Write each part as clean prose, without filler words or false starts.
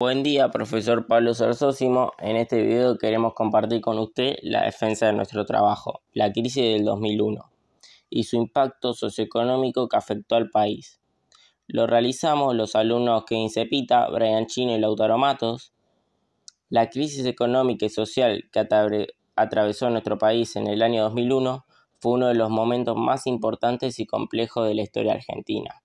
Buen día, profesor Pablo Sarsósimo. En este video queremos compartir con usted la defensa de nuestro trabajo, la crisis del 2001 y su impacto socioeconómico que afectó al país. Lo realizamos los alumnos Kevin Cepita, Brian Chino y Lautaro Matos. La crisis económica y social que atravesó nuestro país en el año 2001 fue uno de los momentos más importantes y complejos de la historia argentina.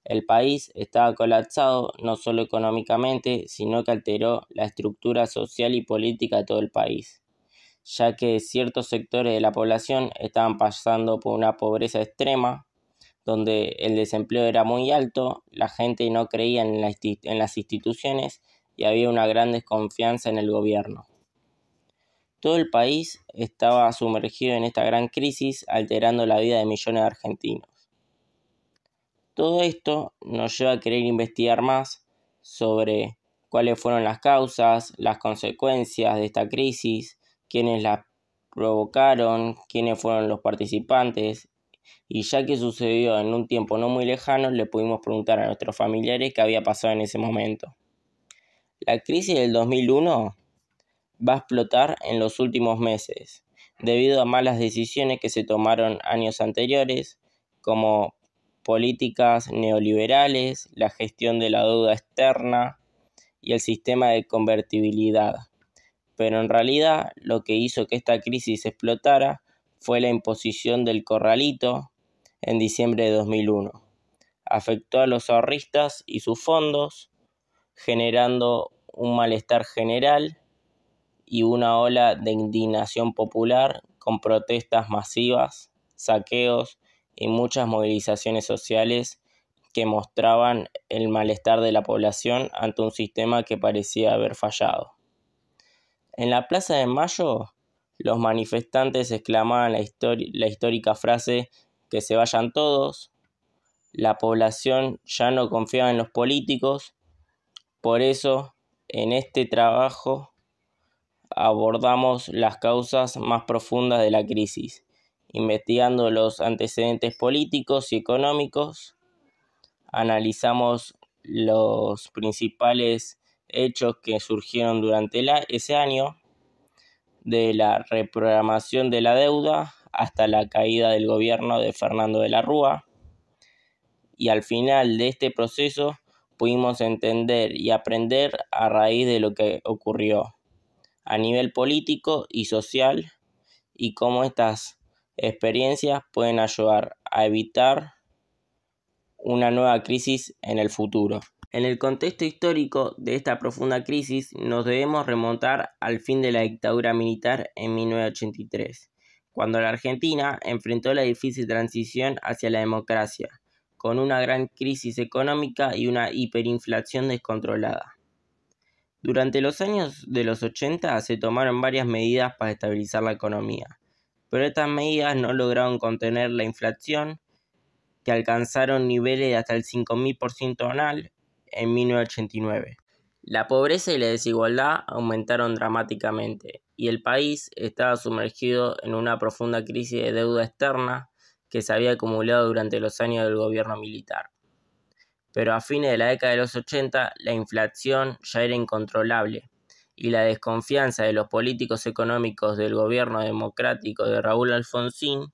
El país estaba colapsado no solo económicamente, sino que alteró la estructura social y política de todo el país, ya que ciertos sectores de la población estaban pasando por una pobreza extrema, donde el desempleo era muy alto, la gente no creía en las instituciones y había una gran desconfianza en el gobierno. Todo el país estaba sumergido en esta gran crisis, alterando la vida de millones de argentinos. Todo esto nos lleva a querer investigar más sobre cuáles fueron las causas, las consecuencias de esta crisis, quiénes la provocaron, quiénes fueron los participantes, y ya que sucedió en un tiempo no muy lejano, le pudimos preguntar a nuestros familiares qué había pasado en ese momento. La crisis del 2001 va a explotar en los últimos meses, debido a malas decisiones que se tomaron años anteriores, como políticas neoliberales, la gestión de la deuda externa y el sistema de convertibilidad. Pero en realidad lo que hizo que esta crisis explotara fue la imposición del corralito en diciembre de 2001. Afectó a los ahorristas y sus fondos, generando un malestar general y una ola de indignación popular con protestas masivas, saqueos y muchas movilizaciones sociales que mostraban el malestar de la población ante un sistema que parecía haber fallado. En la Plaza de Mayo, los manifestantes exclamaban la histórica frase "que se vayan todos". La población ya no confiaba en los políticos, por eso en este trabajo abordamos las causas más profundas de la crisis, investigando los antecedentes políticos y económicos. Analizamos los principales hechos que surgieron durante ese año, de la reprogramación de la deuda hasta la caída del gobierno de Fernando de la Rúa, y al final de este proceso pudimos entender y aprender a raíz de lo que ocurrió a nivel político y social, y cómo estas experiencias pueden ayudar a evitar una nueva crisis en el futuro. En el contexto histórico de esta profunda crisis nos debemos remontar al fin de la dictadura militar en 1983, cuando la Argentina enfrentó la difícil transición hacia la democracia, con una gran crisis económica y una hiperinflación descontrolada. Durante los años de los 80 se tomaron varias medidas para estabilizar la economía, pero estas medidas no lograron contener la inflación, que alcanzaron niveles de hasta el 5.000% anual en 1989. La pobreza y la desigualdad aumentaron dramáticamente y el país estaba sumergido en una profunda crisis de deuda externa que se había acumulado durante los años del gobierno militar. Pero a fines de la década de los 80 la inflación ya era incontrolable y la desconfianza de los políticos económicos del gobierno democrático de Raúl Alfonsín,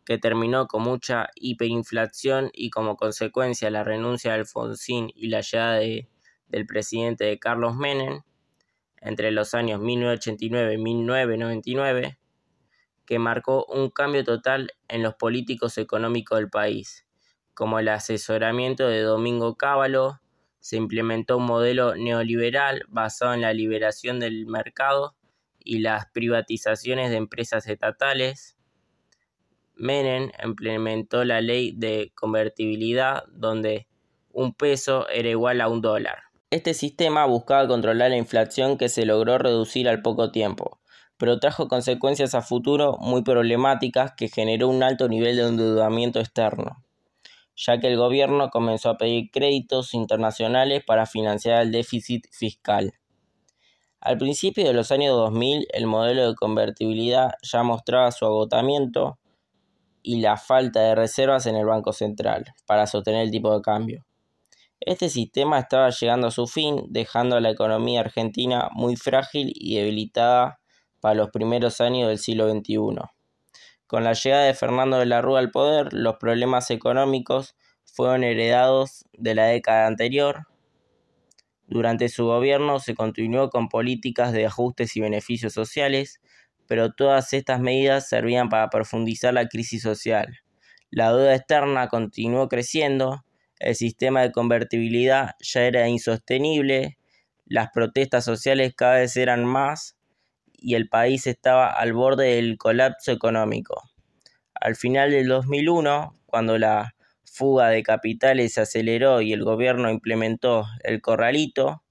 que terminó con mucha hiperinflación y como consecuencia la renuncia de Alfonsín y la llegada del presidente Carlos Menem entre los años 1989 y 1999, que marcó un cambio total en los políticos económicos del país. Como el asesoramiento de Domingo Cavallo, se implementó un modelo neoliberal basado en la liberación del mercado y las privatizaciones de empresas estatales. Menem implementó la ley de convertibilidad, donde un peso era igual a $1. Este sistema buscaba controlar la inflación, que se logró reducir al poco tiempo, pero trajo consecuencias a futuro muy problemáticas, que generó un alto nivel de endeudamiento externo, ya que el gobierno comenzó a pedir créditos internacionales para financiar el déficit fiscal. Al principio de los años 2000, el modelo de convertibilidad ya mostraba su agotamiento y la falta de reservas en el Banco Central para sostener el tipo de cambio. Este sistema estaba llegando a su fin, dejando a la economía argentina muy frágil y debilitada para los primeros años del siglo XXI. Con la llegada de Fernando de la Rúa al poder, los problemas económicos fueron heredados de la década anterior. Durante su gobierno se continuó con políticas de ajustes y beneficios sociales, pero todas estas medidas servían para profundizar la crisis social. La deuda externa continuó creciendo, el sistema de convertibilidad ya era insostenible, las protestas sociales cada vez eran más y el país estaba al borde del colapso económico. Al final del 2001, cuando la fuga de capitales se aceleró y el gobierno implementó el corralito,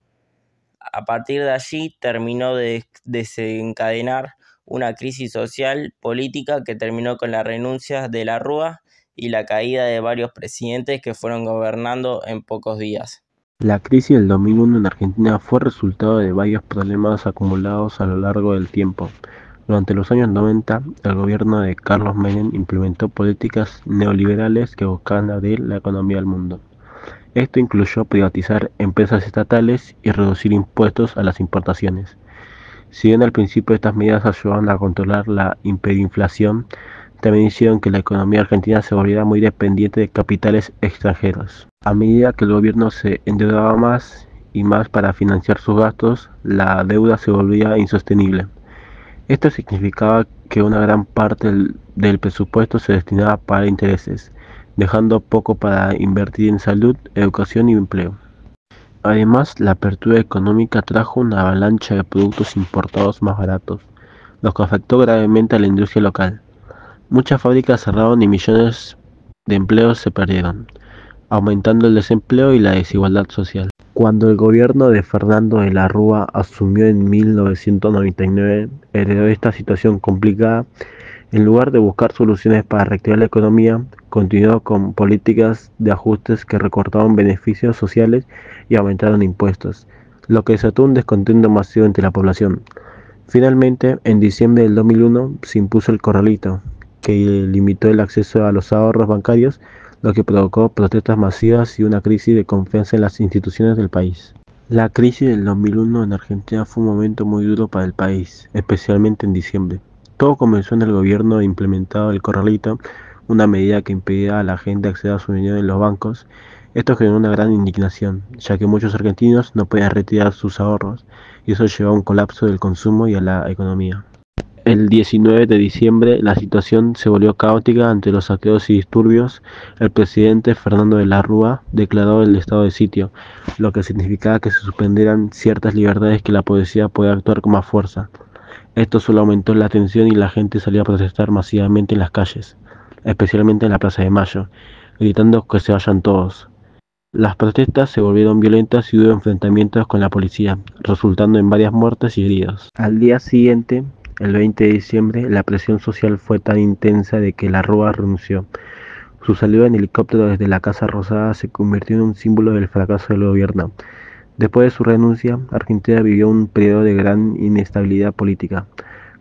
a partir de allí terminó de desencadenar una crisis social política que terminó con la renuncia de la Rúa y la caída de varios presidentes que fueron gobernando en pocos días. La crisis del 2001 en Argentina fue resultado de varios problemas acumulados a lo largo del tiempo. Durante los años 90, el gobierno de Carlos Menem implementó políticas neoliberales que buscaban abrir la economía al mundo. Esto incluyó privatizar empresas estatales y reducir impuestos a las importaciones. Si bien al principio estas medidas ayudaban a controlar la hiperinflación, también hicieron que la economía argentina se volviera muy dependiente de capitales extranjeros. A medida que el gobierno se endeudaba más y más para financiar sus gastos, la deuda se volvía insostenible. Esto significaba que una gran parte del presupuesto se destinaba para intereses, dejando poco para invertir en salud, educación y empleo. Además, la apertura económica trajo una avalancha de productos importados más baratos, lo que afectó gravemente a la industria local. Muchas fábricas cerraron y millones de empleos se perdieron, aumentando el desempleo y la desigualdad social. Cuando el gobierno de Fernando de la Rúa asumió en 1999, heredó esta situación complicada. En lugar de buscar soluciones para reactivar la economía, continuó con políticas de ajustes que recortaron beneficios sociales y aumentaron impuestos, lo que desató un descontento masivo entre la población. Finalmente, en diciembre del 2001 se impuso el corralito, que limitó el acceso a los ahorros bancarios, lo que provocó protestas masivas y una crisis de confianza en las instituciones del país. La crisis del 2001 en Argentina fue un momento muy duro para el país, especialmente en diciembre. Todo comenzó en el gobierno implementado el corralito, una medida que impedía a la gente acceder a su dinero en los bancos. Esto generó una gran indignación, ya que muchos argentinos no podían retirar sus ahorros, y eso llevó a un colapso del consumo y a la economía. El 19 de diciembre la situación se volvió caótica ante los saqueos y disturbios. El presidente Fernando de la Rúa declaró el estado de sitio, lo que significaba que se suspendieran ciertas libertades que la policía podía actuar con más fuerza. Esto solo aumentó la tensión y la gente salió a protestar masivamente en las calles, especialmente en la Plaza de Mayo, gritando que se vayan todos. Las protestas se volvieron violentas y hubo enfrentamientos con la policía, resultando en varias muertes y heridos. Al día siguiente, el 20 de diciembre, la presión social fue tan intensa de que la Rúa renunció. Su salida en helicóptero desde la Casa Rosada se convirtió en un símbolo del fracaso del gobierno. Después de su renuncia, Argentina vivió un periodo de gran inestabilidad política,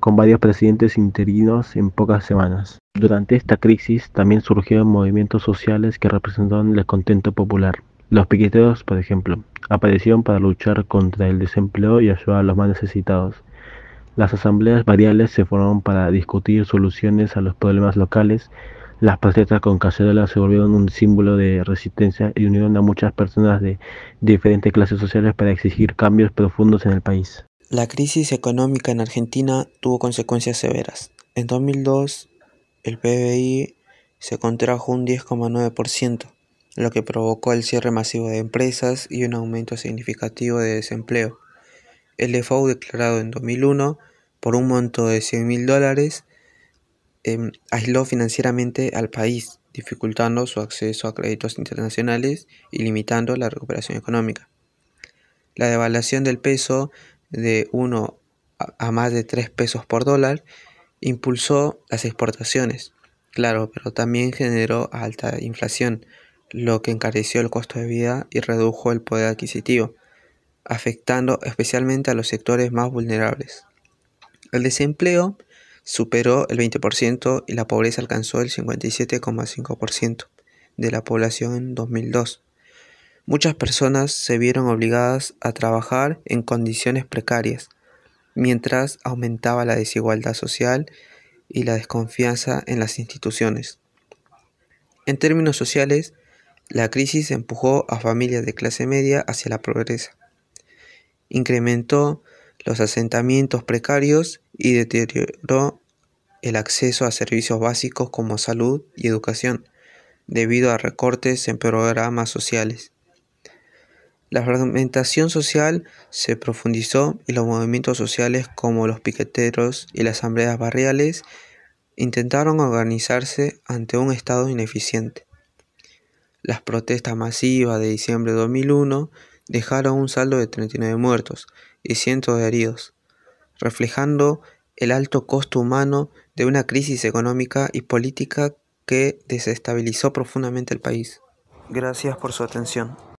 con varios presidentes interinos en pocas semanas. Durante esta crisis también surgieron movimientos sociales que representaban el descontento popular. Los piqueteros, por ejemplo, aparecieron para luchar contra el desempleo y ayudar a los más necesitados. Las asambleas barriales se formaron para discutir soluciones a los problemas locales. Las protestas con cacerolas se volvieron un símbolo de resistencia y unieron a muchas personas de diferentes clases sociales para exigir cambios profundos en el país. La crisis económica en Argentina tuvo consecuencias severas. En 2002, el PBI se contrajo un 10,9%, lo que provocó el cierre masivo de empresas y un aumento significativo de desempleo. El default declarado en 2001 por un monto de $100.000 aisló financieramente al país, dificultando su acceso a créditos internacionales y limitando la recuperación económica. La devaluación del peso de 1 a más de 3 pesos por dólar impulsó las exportaciones, claro, pero también generó alta inflación, lo que encareció el costo de vida y redujo el poder adquisitivo, afectando especialmente a los sectores más vulnerables. El desempleo superó el 20% y la pobreza alcanzó el 57,5% de la población en 2002. Muchas personas se vieron obligadas a trabajar en condiciones precarias, mientras aumentaba la desigualdad social y la desconfianza en las instituciones. En términos sociales, la crisis empujó a familias de clase media hacia la pobreza, incrementó los asentamientos precarios y deterioró el acceso a servicios básicos como salud y educación, debido a recortes en programas sociales. La fragmentación social se profundizó y los movimientos sociales como los piqueteros y las asambleas barriales intentaron organizarse ante un Estado ineficiente. Las protestas masivas de diciembre de 2001 dejaron un saldo de 39 muertos y cientos de heridos, reflejando el alto costo humano de una crisis económica y política que desestabilizó profundamente el país. Gracias por su atención.